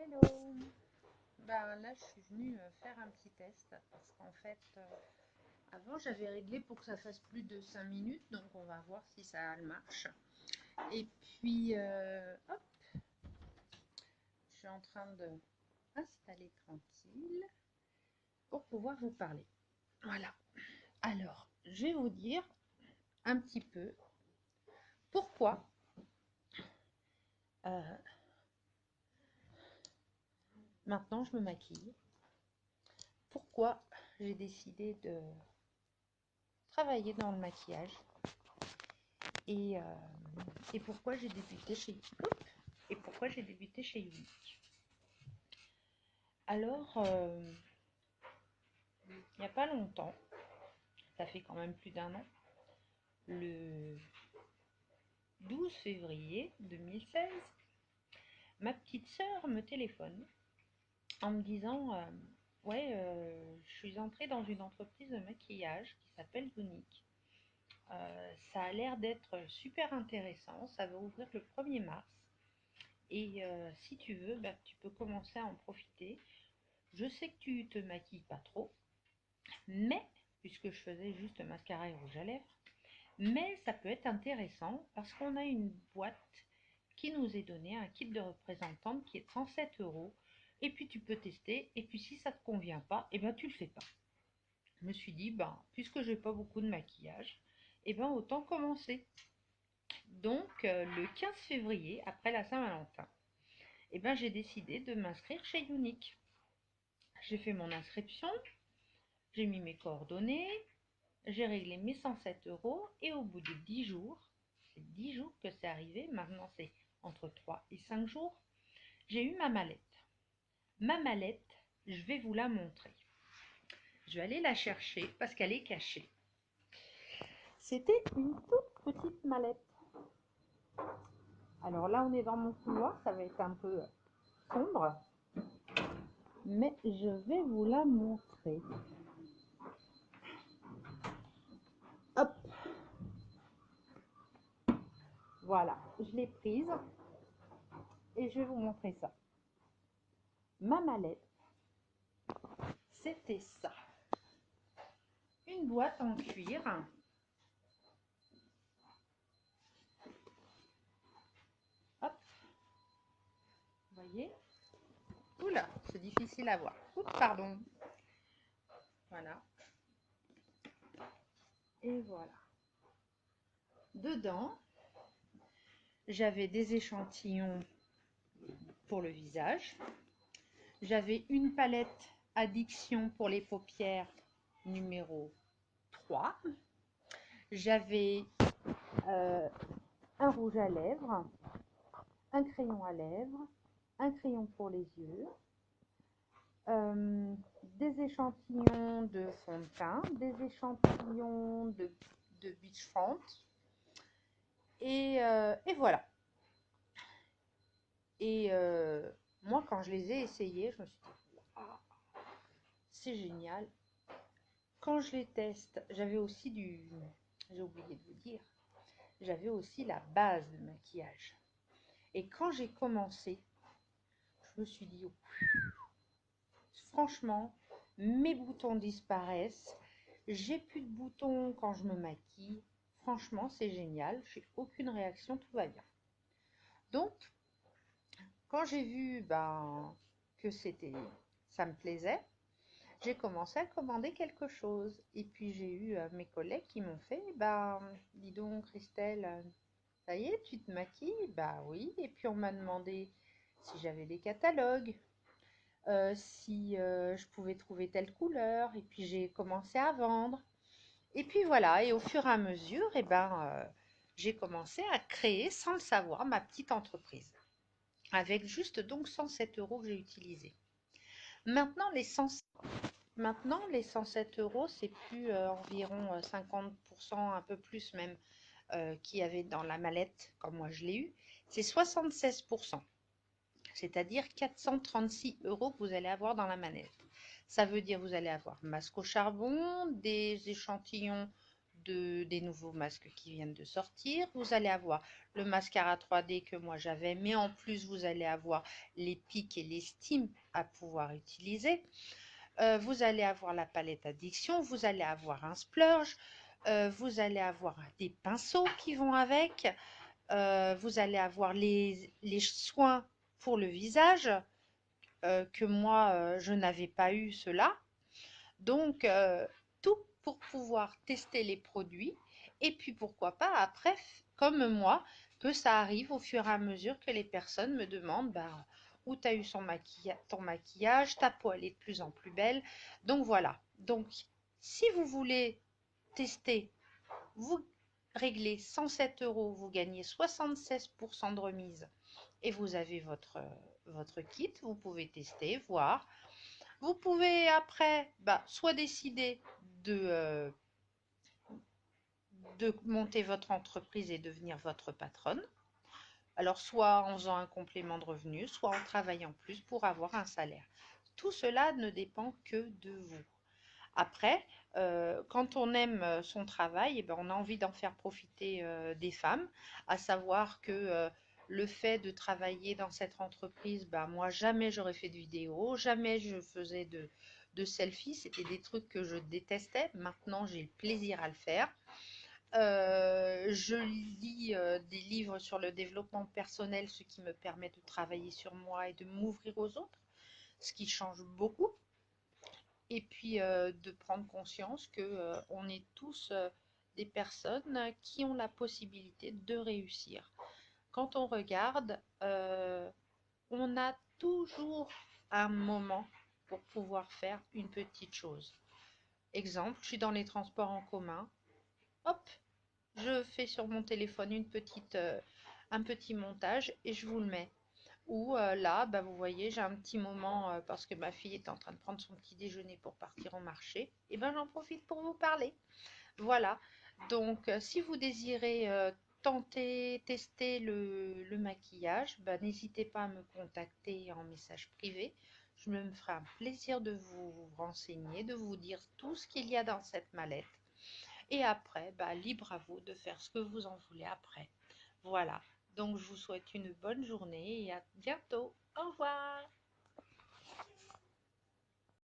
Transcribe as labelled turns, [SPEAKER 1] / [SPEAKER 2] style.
[SPEAKER 1] Hello. Bah là, je suis venue faire un petit test parce qu'en fait, avant j'avais réglé pour que ça fasse plus de 5 minutes, donc on va voir si ça marche. Et puis, hop, je suis en train de installer tranquille pour pouvoir vous parler. Voilà. Alors, je vais vous dire un petit peu pourquoi euh, maintenant je me maquille, pourquoi j'ai décidé de travailler dans le maquillage et, euh, et pourquoi j'ai débuté chez Unique. Alors, il n'y a pas longtemps, ça fait quand même plus d'un an, le 12 février 2016, ma petite sœur me téléphone en me disant ouais, je suis entrée dans une entreprise de maquillage qui s'appelle Unique. Ça a l'air d'être super intéressant, ça va ouvrir le 1er mars. Et si tu veux, bah, tu peux commencer à en profiter. Je sais que tu te maquilles pas trop, mais, puisque je faisais juste mascara et rouge à lèvres, mais ça peut être intéressant parce qu'on a une boîte qui nous est donnée, un kit de représentante qui est 37 €. Et puis tu peux tester, et puis si ça ne te convient pas, et ben tu le fais pas. Je me suis dit, ben, puisque j'ai pas beaucoup de maquillage, et ben autant commencer. Donc le 15 février, après la Saint-Valentin, et ben j'ai décidé de m'inscrire chez Unique. J'ai fait mon inscription, j'ai mis mes coordonnées, j'ai réglé mes 107 € et au bout de 10 jours, c'est 10 jours que c'est arrivé, maintenant c'est entre 3 et 5 jours, j'ai eu ma mallette. Ma mallette, je vais vous la montrer. Je vais aller la chercher parce qu'elle est cachée. C'était une toute petite mallette. Alors là, on est dans mon couloir, ça va être un peu sombre, mais je vais vous la montrer. Hop, voilà, je l'ai prise et je vais vous montrer ça. Ma mallette, c'était ça. Une boîte en cuir. Hop, vous voyez? Oula, c'est difficile à voir. Oups, pardon. Voilà. Et voilà. Dedans, j'avais des échantillons pour le visage. J'avais une palette Addiction pour les paupières numéro 3. J'avais un rouge à lèvres, un crayon à lèvres, un crayon pour les yeux, des échantillons de fond de teint, des échantillons de beachfront, et voilà. Et moi, quand je les ai essayés, je me suis dit, ah, c'est génial. Quand je les teste, j'avais aussi j'ai oublié de vous dire, j'avais aussi la base de maquillage. Et quand j'ai commencé, je me suis dit, oh, franchement, mes boutons disparaissent. J'ai plus de boutons quand je me maquille. Franchement, c'est génial. J'ai aucune réaction, tout va bien. Donc, quand j'ai vu que ça me plaisait, j'ai commencé à commander quelque chose. Et puis j'ai eu mes collègues qui m'ont fait, dis donc Christelle, ça y est, tu te maquilles? Bah oui. Et puis on m'a demandé si j'avais des catalogues, si je pouvais trouver telle couleur. Et puis j'ai commencé à vendre. Et puis voilà, et au fur et à mesure, j'ai commencé à créer, sans le savoir, ma petite entreprise. Avec juste donc 107 € que j'ai utilisés. Maintenant, les 107 €, c'est plus environ 50%, un peu plus même, qu'il y avait dans la mallette, comme moi je l'ai eu. C'est 76%, c'est-à-dire 436 € que vous allez avoir dans la mallette. Ça veut dire que vous allez avoir masque au charbon, des échantillons des nouveaux masques qui viennent de sortir. Vous allez avoir le mascara 3D que moi j'avais, mais en plus vous allez avoir les pics et les steams à pouvoir utiliser. Vous allez avoir la palette addiction, vous allez avoir un splurge, vous allez avoir des pinceaux qui vont avec, vous allez avoir les soins pour le visage, que moi je n'avais pas eu cela. Donc, tout pour pouvoir tester les produits. Et puis, pourquoi pas, après, comme moi, que ça arrive au fur et à mesure que les personnes me demandent bah, où tu as eu ton maquillage, ta peau elle est de plus en plus belle. Donc, voilà. Donc, si vous voulez tester, vous réglez 107 euros, vous gagnez 76% de remise et vous avez votre kit. Vous pouvez tester, voir. Vous pouvez après soit décider de monter votre entreprise et devenir votre patronne. Alors soit en faisant un complément de revenu, soit en travaillant plus pour avoir un salaire. Tout cela ne dépend que de vous. Après, quand on aime son travail, on a envie d'en faire profiter des femmes, à savoir que le fait de travailler dans cette entreprise, moi jamais j'aurais fait de vidéo, jamais je faisais de selfies, c'était des trucs que je détestais. Maintenant, j'ai le plaisir à le faire. Je lis des livres sur le développement personnel, ce qui me permet de travailler sur moi et de m'ouvrir aux autres, ce qui change beaucoup. Et puis de prendre conscience que on est tous des personnes qui ont la possibilité de réussir. Quand on regarde, on a toujours un moment pour pouvoir faire une petite chose. Exemple, je suis dans les transports en commun, hop, je fais sur mon téléphone un petit montage et je vous le mets. Ou là, vous voyez, j'ai un petit moment parce que ma fille est en train de prendre son petit déjeuner pour partir au marché. Et j'en profite pour vous parler. Voilà. Donc, si vous désirez tester le maquillage, n'hésitez pas à me contacter en message privé. Je me ferai un plaisir de vous renseigner, de vous dire tout ce qu'il y a dans cette mallette. Et après, libre à vous de faire ce que vous en voulez après. Voilà. Donc, je vous souhaite une bonne journée et à bientôt. Au revoir.